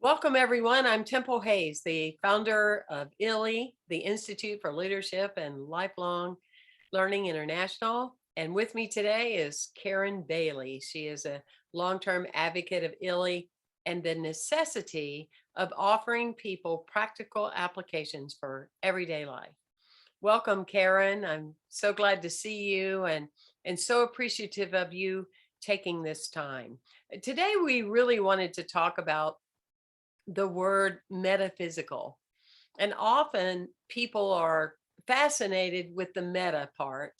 Welcome, everyone. I'm Temple Hayes, the founder of ILLI, the Institute for Leadership and Lifelong Learning International. And with me today is Karen Bailey. She is a long-term advocate of ILLI and the necessity of offering people practical applications for everyday life. Welcome, Karen. I'm so glad to see you and so appreciative of you taking this time. Today, we really wanted to talk about the word metaphysical. And often people are fascinated with the meta part,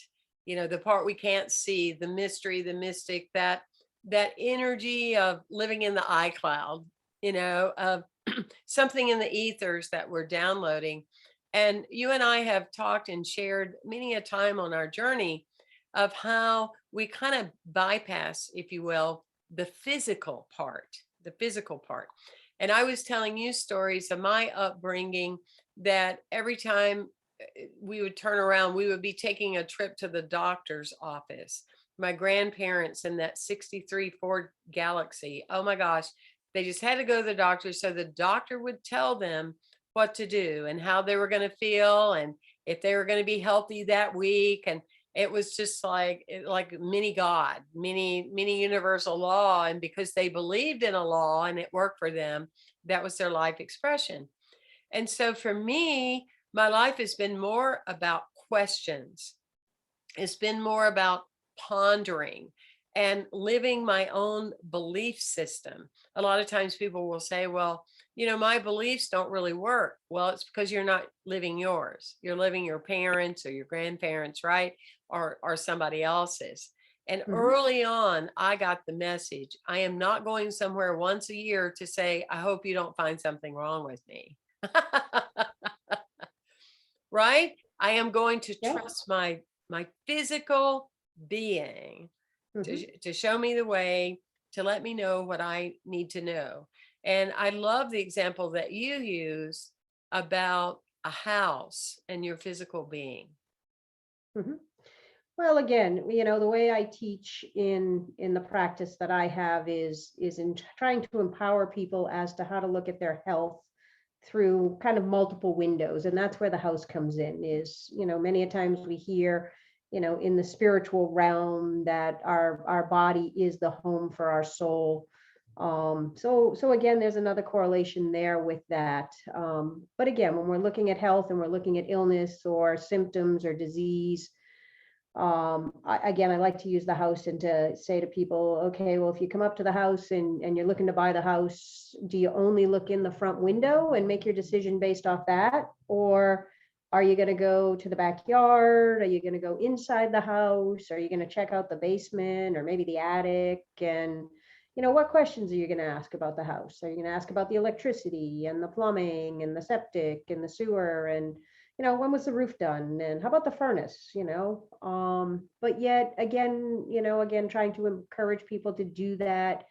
the part we can't see, the mystery, the mystic, that energy of living in the iCloud, of something in the ethers that we're downloading. And you and I have talked and shared many a time on our journey of how we kind of bypass, if you will, the physical part, the physical part. And I was telling you stories of my upbringing that every time we would turn around, we would be taking a trip to the doctor's office. My grandparents in that 63 Ford Galaxy, oh my gosh, they just had to go to the doctor. So the doctor would tell them what to do and how they were going to feel and if they were going to be healthy that week. And it was just like mini God, mini universal law. And because they believed in a law and it worked for them, that was their life expression. And so for me, my life has been more about questions. It's been more about pondering and living my own belief system. A lot of times people will say, well, my beliefs don't really work. Well, it's because you're not living yours. You're living your parents or your grandparents, right? Or somebody else's. And Mhm. early on, I got the message. I am not going somewhere once a year to say, I hope you don't find something wrong with me. Right? I am going to Yeah. trust my physical being Mhm. to show me the way, to let me know what I need to know. And I love the example that you use about a house and your physical being. Mhm. Well, again, the way I teach in the practice that I have is in trying to empower people as to how to look at their health through kind of multiple windows, and that's where the house comes in. Is many a times we hear, in the spiritual realm that our body is the home for our soul. So again, there's another correlation there with that. But again, when we're looking at health and we're looking at illness or symptoms or disease, again, I like to use the house and to say to people, okay, well, if you come up to the house and you're looking to buy the house, do you only look in the front window and make your decision based off that? Or are you going to go to the backyard? Are you going to go inside the house? Are you going to check out the basement or maybe the attic? And what questions are you going to ask about the house? Are you going to ask about the electricity and the plumbing and the septic and the sewer and when was the roof done and how about the furnace, but yet again, again, trying to encourage people to do that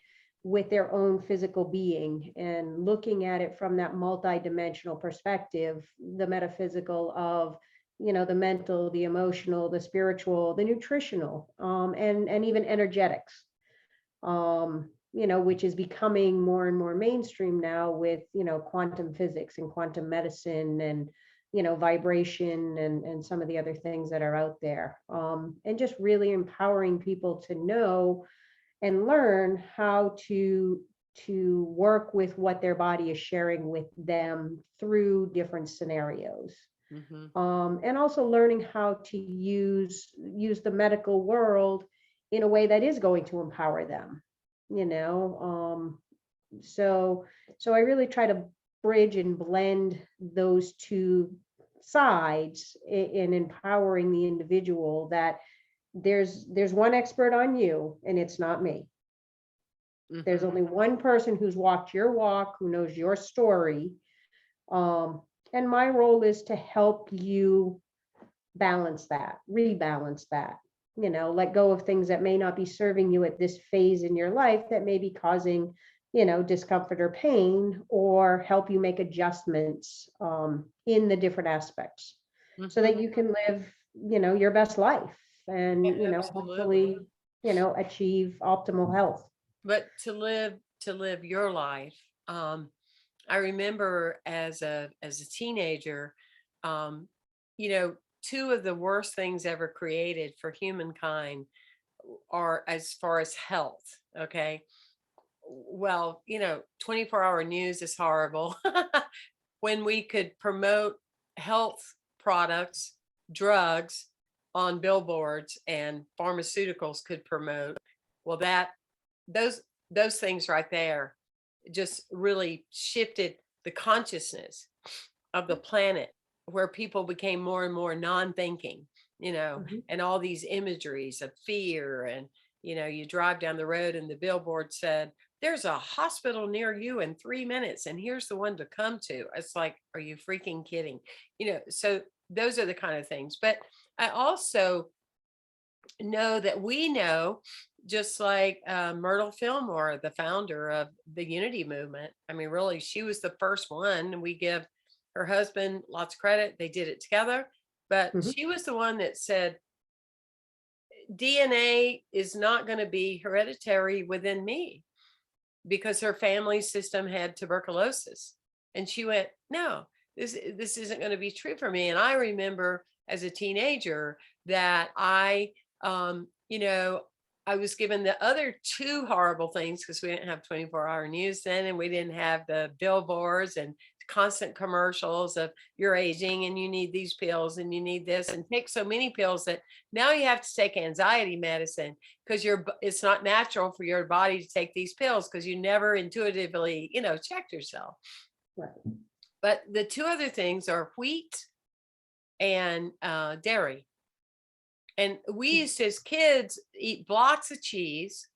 with their own physical being and looking at it from that multi-dimensional perspective, the metaphysical of, the mental, the emotional, the spiritual, the nutritional, and even energetics, which is becoming more and more mainstream now with, quantum physics and quantum medicine and, vibration and some of the other things that are out there. And just really empowering people to know and learn how to work with what their body is sharing with them through different scenarios. Hmm. And also learning how to use the medical world in a way that is going to empower them, you know. So I really try to bridge and blend those two sides in empowering the individual that there's one expert on you and it's not me. There's Hmm. only one person who's walked your walk, who knows your story. Um, and my role is to help you balance that, rebalance that, let go of things that may not be serving you at this phase in your life that may be causing, discomfort or pain, or help you make adjustments in the different aspects so Hmm. that you can live, your best life and, Absolutely. hopefully, achieve optimal health. But to live your life, I remember as a teenager, um, you know, two of the worst things ever created for humankind are as far as health. Okay. Well, 24-hour news is horrible. When we could promote health products, drugs on billboards and pharmaceuticals could promote, well, those those things right there just really shifted the consciousness of the planet, where people became more and more non-thinking, Mhm. and all these imageries of fear. And you drive down the road and the billboard said, there's a hospital near you in 3 minutes and here's the one to come to. It's like, are you freaking kidding? So those are the kind of things. But I also know that we know, just like Myrtle Fillmore, the founder of the Unity Movement. I mean, really, she was the first one, and we give her husband lots of credit. They did it together, but Mhm. she was the one that said DNA is not going to be hereditary within me, because her family system had tuberculosis. And she went, no, this isn't going to be true for me. And I remember as a teenager that um, you know, I was given the other two horrible things, because we didn't have 24-hour news then, and we didn't have the billboards and constant commercials of you're aging and you need these pills and you need this, and take so many pills that now you have to take anxiety medicine, because it's not natural for your body to take these pills, because you never intuitively checked yourself. Right. But the two other things are wheat and dairy. And we used to, as kids, eat blocks of cheese,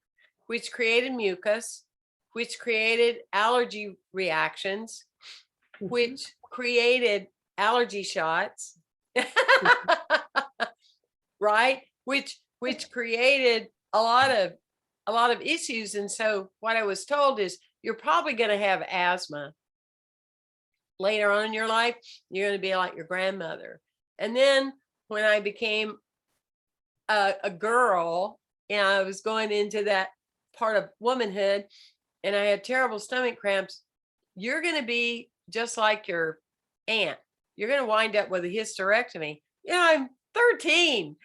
which created mucus, which created allergy reactions, Mhm. which created allergy shots, Mhm. right? Which created a lot of issues. And so what I was told is, you're probably going to have asthma later on in your life. You're going to be like your grandmother. And then when I became a girl and I was going into that part of womanhood and I had terrible stomach cramps, you're going to be just like your aunt. You're going to wind up with a hysterectomy. I'm 13.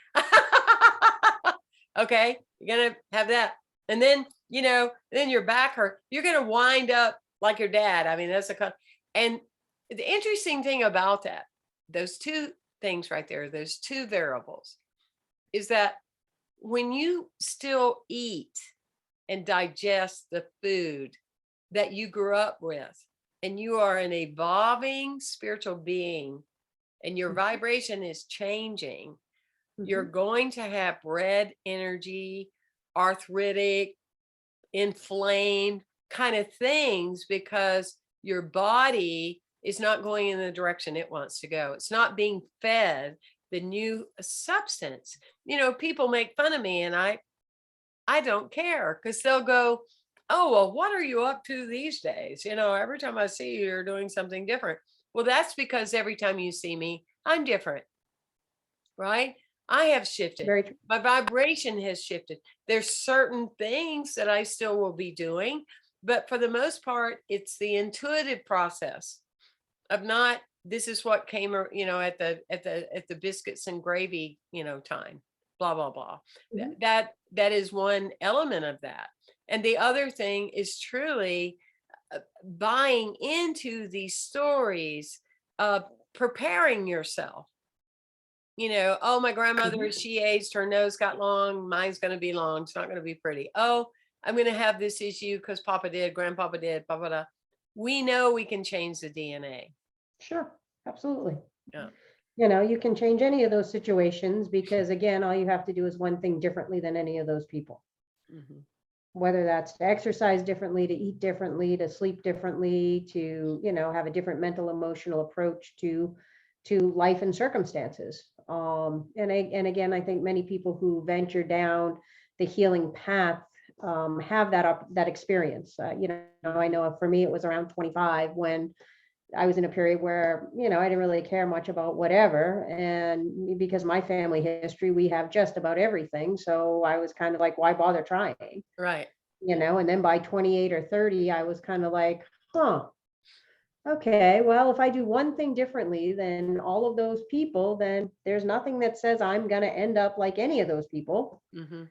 Okay. You're going to have that. And then your back hurt. You're going to wind up like your dad. I mean, and the interesting thing about that, those two things right there, those two variables, is that when you still eat and digest the food that you grew up with, and you are an evolving spiritual being and your vibration is changing, you're Mhm. going to have red energy, arthritic, inflamed kind of things, because your body is not going in the direction it wants to go. It's not being fed the new substance. People make fun of me, and I don't care, because they'll go, oh, well, what are you up to these days? Every time I see you, you're doing something different. Well, that's because every time you see me, I'm different, right? I have shifted. Very true. My vibration has shifted. There's certain things that I still will be doing, but for the most part, it's the intuitive process of not, this is what came, at the biscuits and gravy, time, blah, blah, blah. Mhm. That is one element of that. And the other thing is truly buying into these stories of preparing yourself. Oh, my grandmother, Mhm. she aged, her nose got long, mine's going to be long, it's not going to be pretty. Oh, I'm going to have this issue because Papa did, Grandpapa did, blah, blah, blah. We know we can change the DNA. Sure. Absolutely. Yeah. You can change any of those situations because again, all you have to do is one thing differently than any of those people. Mhm. Whether that's to exercise differently, to eat differently, to sleep differently, to, have a different mental emotional approach to life and circumstances. And again, I think many people who venture down the healing path have that experience. I know for me it was around 25 when I was in a period where, I didn't really care much about whatever. And because my family history, we have just about everything. So I was kind of like, why bother trying? Right. And then by 28 or 30, I was kind of like, huh, okay, well, if I do one thing differently than all of those people, then there's nothing that says I'm going to end up like any of those people. Hmm.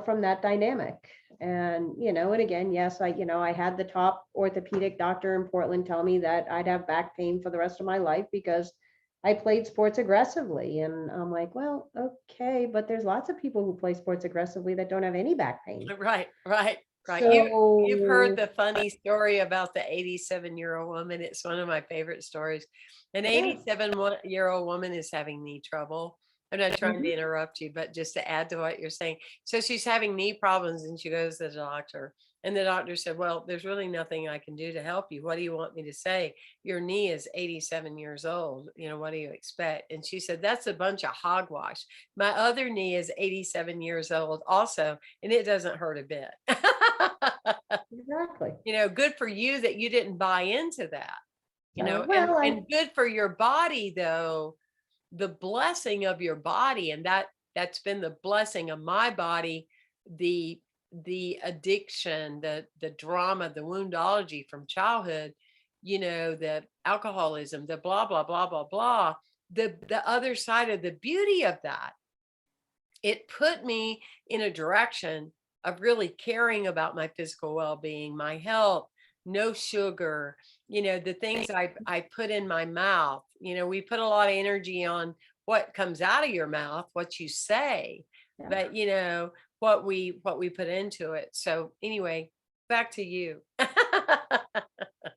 From that dynamic. And again, yes, I had the top orthopedic doctor in Portland tell me that I'd have back pain for the rest of my life because I played sports aggressively. And I'm like, well, okay, but there's lots of people who play sports aggressively that don't have any back pain. Right, right, right. You've heard So, the funny story about the 87-year-old woman. It's one of my favorite stories. An yeah. 87-year-old woman is having knee trouble. I'm not trying to Mhm. interrupt you, but just to add to what you're saying. So she's having knee problems and she goes to the doctor. And the doctor said, well, there's really nothing I can do to help you. What do you want me to say? Your knee is 87 years old. What do you expect? And she said, that's a bunch of hogwash. My other knee is 87 years old also, and it doesn't hurt a bit. Exactly. Good for you that you didn't buy into that, and Well, and good for your body though, the blessing of your body, and that's been the blessing of my body, the addiction, the drama, the woundology from childhood, the alcoholism, the blah blah blah blah blah, the other side of the beauty of that, it put me in a direction of really caring about my physical well-being, my health, no sugar, the things I put in my mouth. We put a lot of energy on what comes out of your mouth, what you say, yeah. but what we put into it. So anyway, back to you.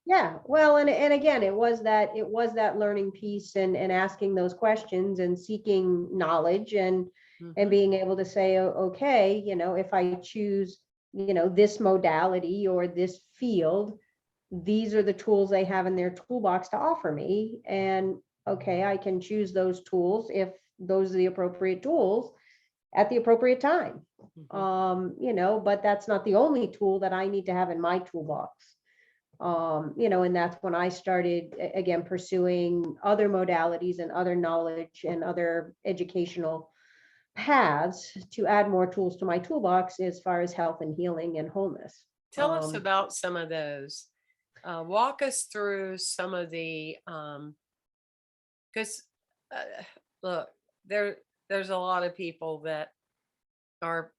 Yeah, well, and again, it was that learning piece and asking those questions and seeking knowledge and Mhm. being able to say, okay, if I choose, this modality or this field, these are the tools they have in their toolbox to offer me. And okay, I can choose those tools if those are the appropriate tools at the appropriate time. Mhm. But that's not the only tool that I need to have in my toolbox. And that's when I started again pursuing other modalities and other knowledge and other educational paths to add more tools to my toolbox as far as health and healing and wholeness. Tell us about some of those. Walk us through some of the, because look, there's a lot of people that are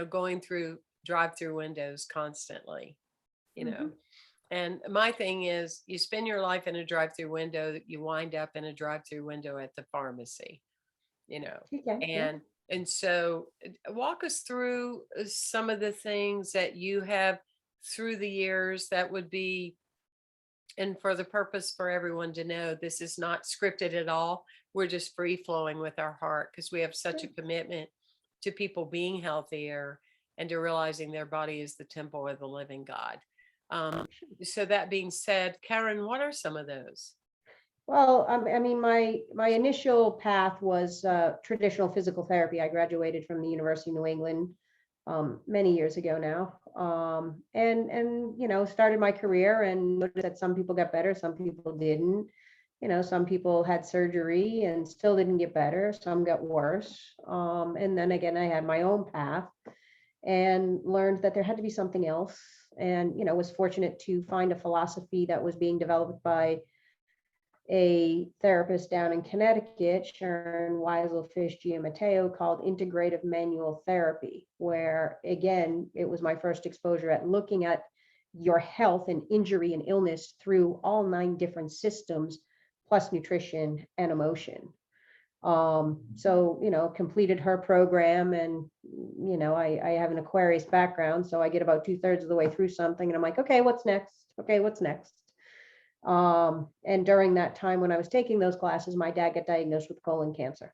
going through drive-through windows constantly, you know. Mhm. And my thing is, you spend your life in a drive-through window, you wind up in a drive-through window at the pharmacy, you know. Okay, yeah. And so walk us through some of the things that you have through the years that would be, and for the purpose for everyone to know, this is not scripted at all. We're just free flowing with our heart because we have such a Sure. commitment to people being healthier and to realizing their body is the temple of the living God. Um, so that being said, Karen, what are some of those? Well, I mean, my initial path was traditional physical therapy. I graduated from the University of New England many years ago now, and started my career and noticed that some people got better, some people didn't. Some people had surgery and still didn't get better. Some got worse. And then again, I had my own path and learned that there had to be something else. And was fortunate to find a philosophy that was being developed by a therapist down in Connecticut, Sharon Weisel-Fish Giammatteo, called integrative manual therapy, where again, it was my first exposure at looking at your health and injury and illness through all 9 different systems, plus nutrition and emotion. So, completed her program and, I have an Aquarius background, so I get about 2/3 of the way through something and I'm like, okay, what's next? Okay, what's next? And during that time when I was taking those classes, my dad got diagnosed with colon cancer.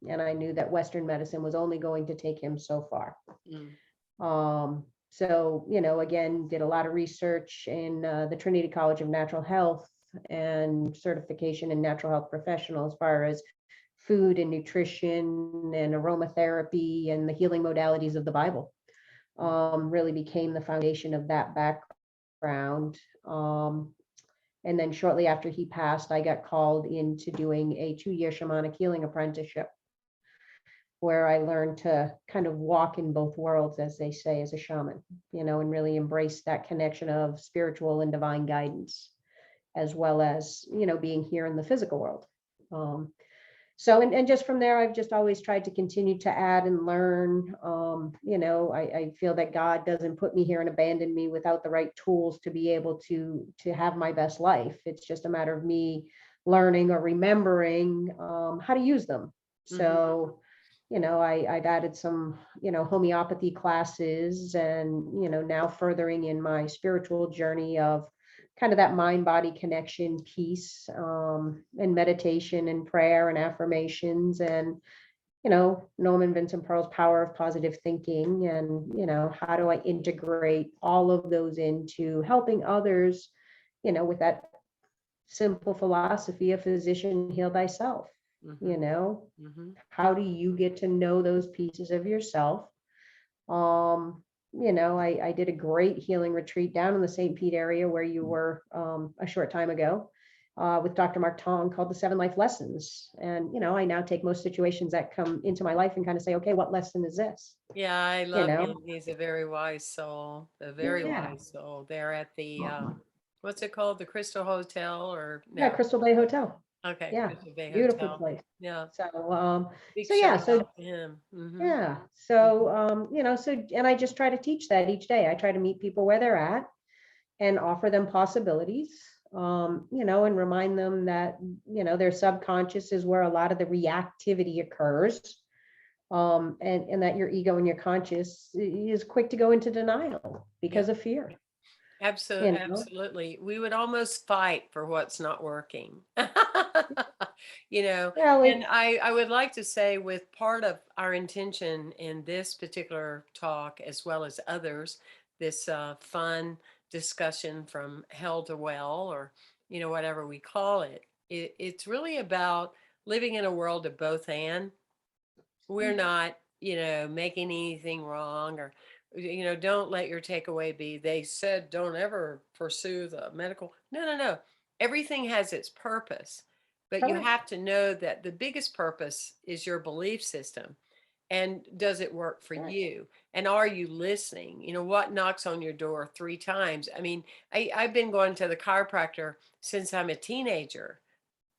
And I knew that Western medicine was only going to take him so far. Mm. So, again, did a lot of research in the Trinity College of Natural Health and certification in natural health professional as far as food and nutrition and aromatherapy and the healing modalities of the Bible. Really became the foundation of that background. And then shortly after he passed, I got called into doing a 2-year shamanic healing apprenticeship where I learned to kind of walk in both worlds, as they say, as a shaman, and really embrace that connection of spiritual and divine guidance. as well as, being here in the physical world. Um, so, and just from there, I've just always tried to continue to add and learn. I feel that God doesn't put me here and abandon me without the right tools to be able to have my best life. It's just a matter of me learning or remembering how to use them. Mhm. So, I've added some, homeopathy classes, and, now furthering in my spiritual journey of kind of that mind body connection piece, and meditation and prayer and affirmations, and Norman Vincent Pearl's power of positive thinking, and how do I integrate all of those into helping others, with that simple philosophy, a physician, heal thyself. you Mhm. know Mhm. how do you get to know those pieces of yourself? I did a great healing retreat down in the St. Pete area where you were, a short time ago, with Dr. Mark Tong, called the Seven Life Lessons. And, I now take most situations that come into my life and kind of say, okay, what lesson is this? Yeah, I You love know? him. He's a very wise soul, a very Yeah. wise soul. They're at the what's it called? The Crystal Hotel or Yeah, no? Crystal Bay Hotel. Okay, Yeah. Crystal Bay Beautiful Hotel. place. Yeah, So, big so yeah, shout so out to him. yeah. So, and I just try to teach that each day. I try to meet people where they're at and offer them possibilities, and remind them that, their subconscious is where a lot of the reactivity occurs. And that your ego and your conscious is quick to go into denial Yeah, because of fear, absolutely, you know? absolutely. We would almost fight for what's not working. You know, Well, and I would like to say with part of our intention in this particular talk, as well as others, this fun discussion from hell to well, or, whatever we call it, it's really about living in a world of both and. We're not, making anything wrong, or, don't let your takeaway be they said don't ever pursue the medical. No, no, no. Everything has its purpose, but you correct. have to know that the biggest purpose is your belief system. And does it work for Correct. you? And are you listening? What knocks on your door 3 times? I mean, I've been going to the chiropractor since I'm a teenager,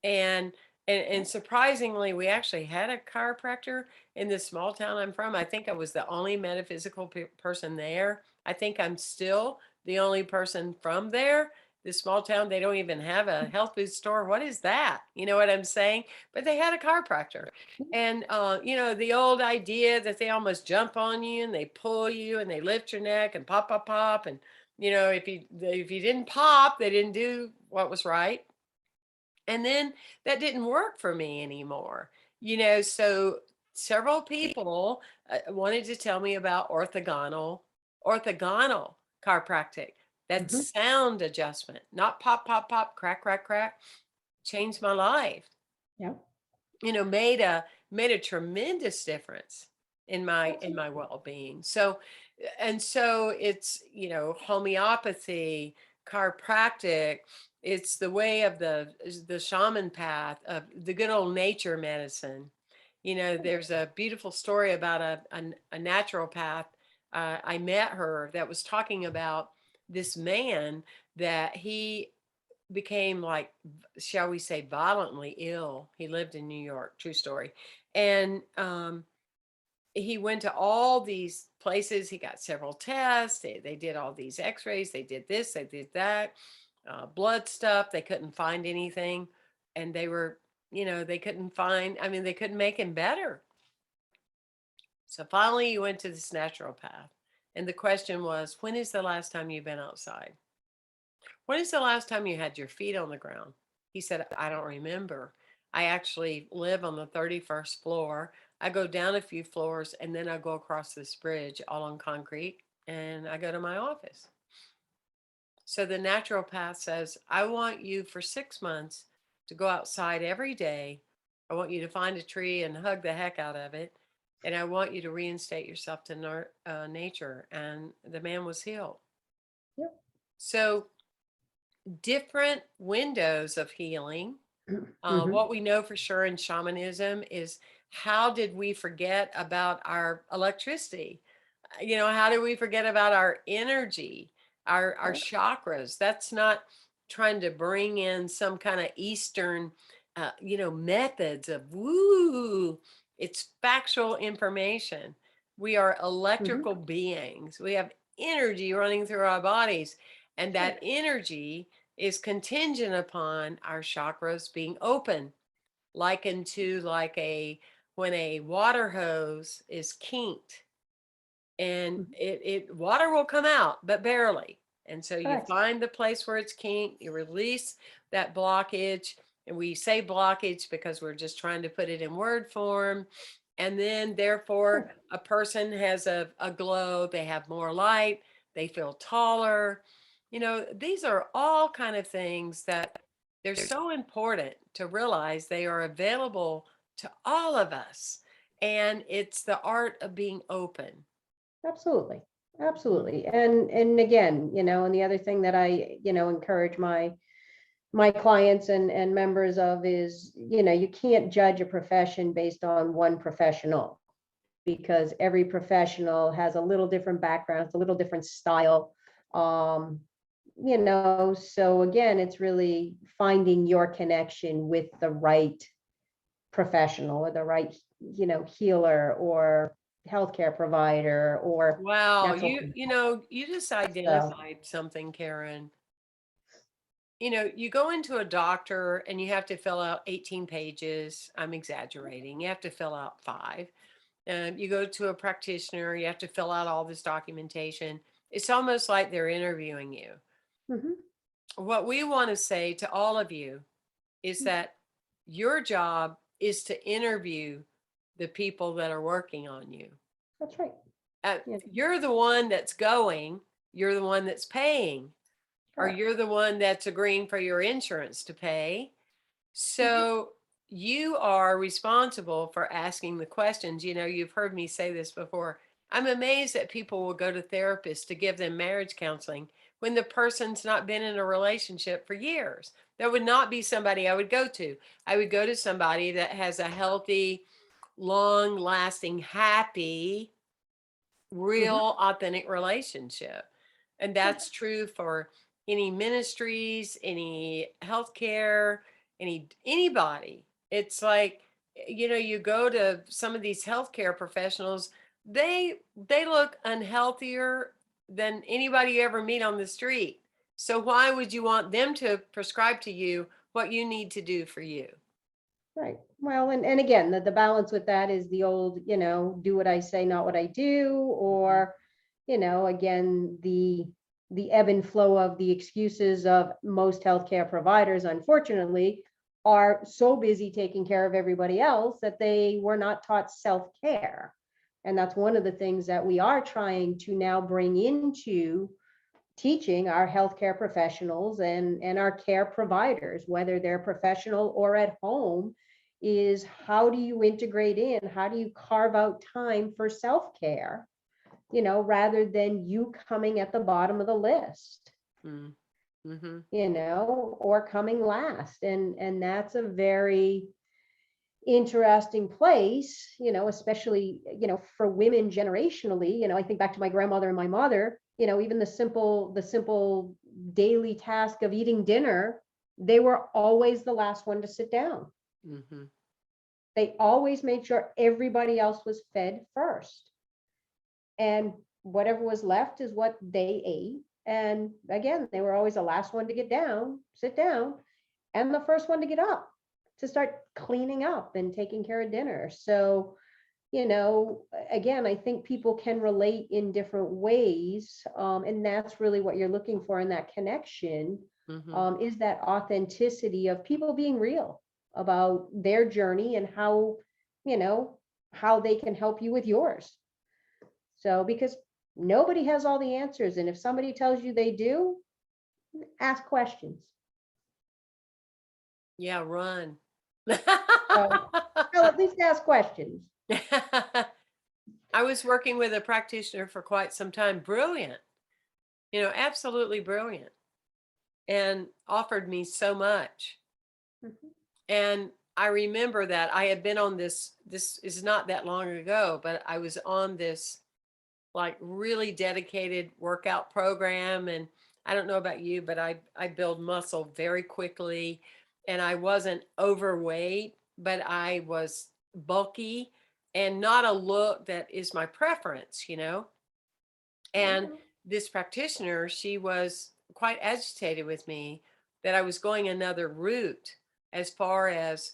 and and surprisingly, we actually had a chiropractor in this small town I'm from. I think I was the only metaphysical person there. I think I'm still the only person from there. This small town, they don't even have a health food store. What is that? You know what I'm saying? But they had a chiropractor. And the old idea that they almost jump on you and they pull you and they lift your neck and pop, pop, pop. And if you didn't pop, they didn't do what was right. And then that didn't work for me anymore. So several people wanted to tell me about orthogonal chiropractic. That Hmm. sound adjustment, not pop, pop, pop, crack, crack, crack, changed my life. Yeah. Made a tremendous difference in my Absolutely. well-being. So it's, homeopathy, chiropractic, it's the way of the shaman path of the good old nature medicine. There's a beautiful story about a naturopath. I met her that was talking about this man that he became, like, shall we say, violently ill. He lived in New York, true story. And he went to all these places. He got several tests. They did all these x-rays. They did this, they did that, blood stuff. They couldn't find anything. And they couldn't find, I mean, they couldn't make him better. So finally, he went to this naturopath. And the question was, when is the last time you've been outside? When is the last time you had your feet on the ground? He said, I don't remember. I actually live on the 31st floor. I go down a few floors and then I go across this bridge all on concrete and I go to my office. So the naturopath says, I want you for 6 months to go outside every day. I want you to find a tree and hug the heck out of it. And I want you to reinstate yourself to nature. And the man was healed. Yep. So different windows of healing. Hmm. What we know for sure in shamanism is, how did we forget about our electricity? How do we forget about our energy, our chakras? That's not trying to bring in some kind of Eastern, methods of woo. It's factual information. We are Mhm. electrical beings. We have energy running through our bodies, and That's right. that energy is contingent upon our chakras being open, likened to like a when a water hose is kinked and Mhm. it water will come out, but barely. And so you Correct. find the place where it's kinked, you release that blockage. And we say blockage because we're just trying to put it in word form. And then, therefore, Sure. a person has a glow, they have more light, they feel taller. These are all kind of things that they're so important to realize they are available to all of us. And it's the art of being open. Absolutely. Mhm. Absolutely. And again, and the other thing that I, encourage my clients and members of is, you can't judge a profession based on one professional, because every professional has a little different background, it's a little different style. Um, so again, it's really finding your connection with the right professional or the right, healer or healthcare provider or Wow, natural. you just So, identified something, Karen. You go into a doctor and you have to fill out 18 pages. I'm exaggerating. You have to fill out 5. And you go to a practitioner, you have to fill out all this documentation. It's almost like they're interviewing you. mhm, What we want to say to all of you is mhm, that your job is to interview the people that are working on you. that's right. Yeah, You're the one that's going, you're the one that's paying, or correct. you're the one that's agreeing for your insurance to pay. Mhm, So you are responsible for asking the questions. You've heard me say this before. I'm amazed that people will go to therapists to give them marriage counseling when the person's not been in a relationship for years. That would not be somebody I would go to. I would go to somebody that has a healthy, long lasting, happy, mhm, real, authentic relationship. And yeah, that's true for any ministries, any healthcare, anybody. It's like, you go to some of these healthcare professionals, they look unhealthier than anybody you ever meet on the street. So why would you want them to prescribe to you what you need to do for you? right. Well, and again, the balance with that is the old, do what I say, not what I do, Mhm. or, again, the ebb and flow of the excuses of most healthcare providers, unfortunately, are so busy taking care of everybody else that they were not taught self-care. And that's one of the things that we are trying to now bring into teaching our healthcare professionals and our care providers, whether they're professional or at home, is how do you integrate in? How do you carve out time for self-care, rather than you coming at the bottom of the list, Mm. Mhm. or coming last. And that's a very interesting place, especially, for women generationally. I think back to my grandmother and my mother, even the simple daily task of eating dinner, they were always the last one to sit down. Mhm. They always made sure everybody else was fed first. And whatever was left is what they ate. And again, they were always the last one to sit down, and the first one to get up to start cleaning up and taking care of dinner. So, again, I think people can relate in different ways. And that's really what you're looking for in that connection, Mhm. is that authenticity of people being real about their journey and you know, how they can help you with yours. So, because nobody has all the answers. And if somebody tells you they do, ask questions. Yeah, run. So, well, at least ask questions. I was working with a practitioner for quite some time, brilliant, absolutely brilliant, and offered me so much. Mhm. And I remember that I had been on this is not that long ago, but I was on this like really dedicated workout program, and I don't know about you, but I build muscle very quickly, and I wasn't overweight, but I was bulky and not a look that is my preference, you know? And Okay. this practitioner, she was quite agitated with me that I was going another route as far as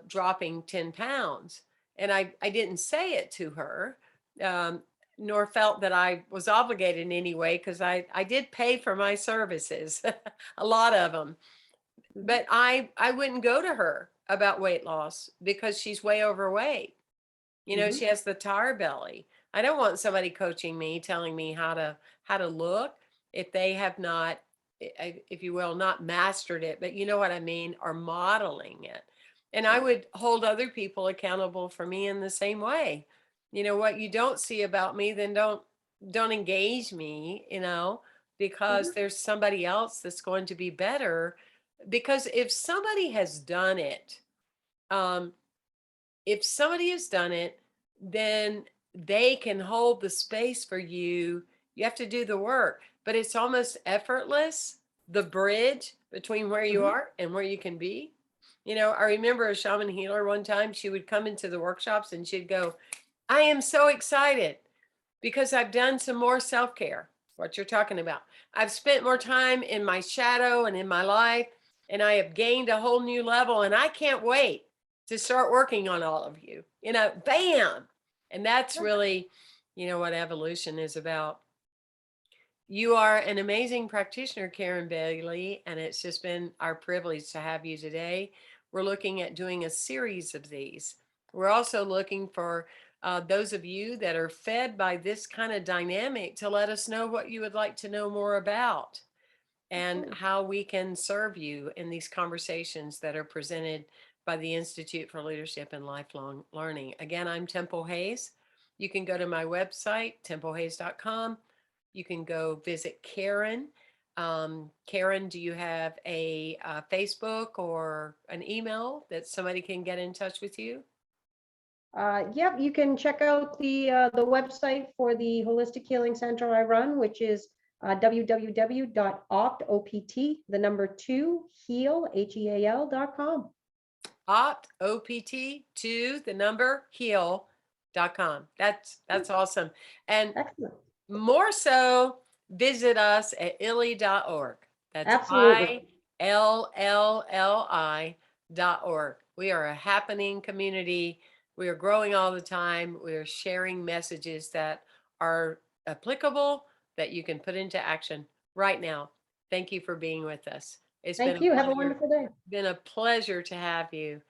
dropping 10 pounds. And I didn't say it to her, um, nor felt that I was obligated in any way because I did pay for my services, a lot of them. Mhm. But I wouldn't go to her about weight loss because she's way overweight. You know, Mhm. she has the tire belly. I don't want somebody coaching me, telling me how to look if they have not, if you will, not mastered it, but you know what I mean, or modeling it. And I Right. would hold other people accountable for me in the same way. You know, what you don't see about me, then don't engage me, you know, because Mhm. there's somebody else that's going to be better. Because if somebody has done it, um, if somebody has done it, then they can hold the space for you. You have to do the work, but it's almost effortless, the bridge between where you Mhm. are and where you can be. You know, I remember a shaman healer one time, she would come into the workshops and she'd go, I am so excited because I've done some more self care, what you're talking about. I've spent more time in my shadow and in my life, and I have gained a whole new level. And I can't wait to start working on all of you. You know, bam. And that's Sure. really, you know, what evolution is about. You are an amazing practitioner, Karen Bailey, and it's just been our privilege to have you today. We're looking at doing a series of these. We're also looking for those of you that are fed by this kind of dynamic to let us know what you would like to know more about and Absolutely. how we can serve you in these conversations that are presented by the Institute for Leadership and Lifelong Learning. Again, I'm Temple Hayes. You can go to my website, templehayes.com. You can go visit Karen. Karen, do you have a Facebook or an email that somebody can get in touch with you? Yep, you can check out the website for the Holistic Healing Center I run, which is www.opt, the number two, heal, HEAL.com. Opt, OPT, to the number heal.com. That's awesome. And Excellent. more so, visit us at illy.org. That's Absolutely. ILLI.org. We are a happening community. We are growing all the time. We are sharing messages that are applicable that you can put into action right now. Thank you for being with us. It's Thank you. Have a wonderful day. been a pleasure to have you.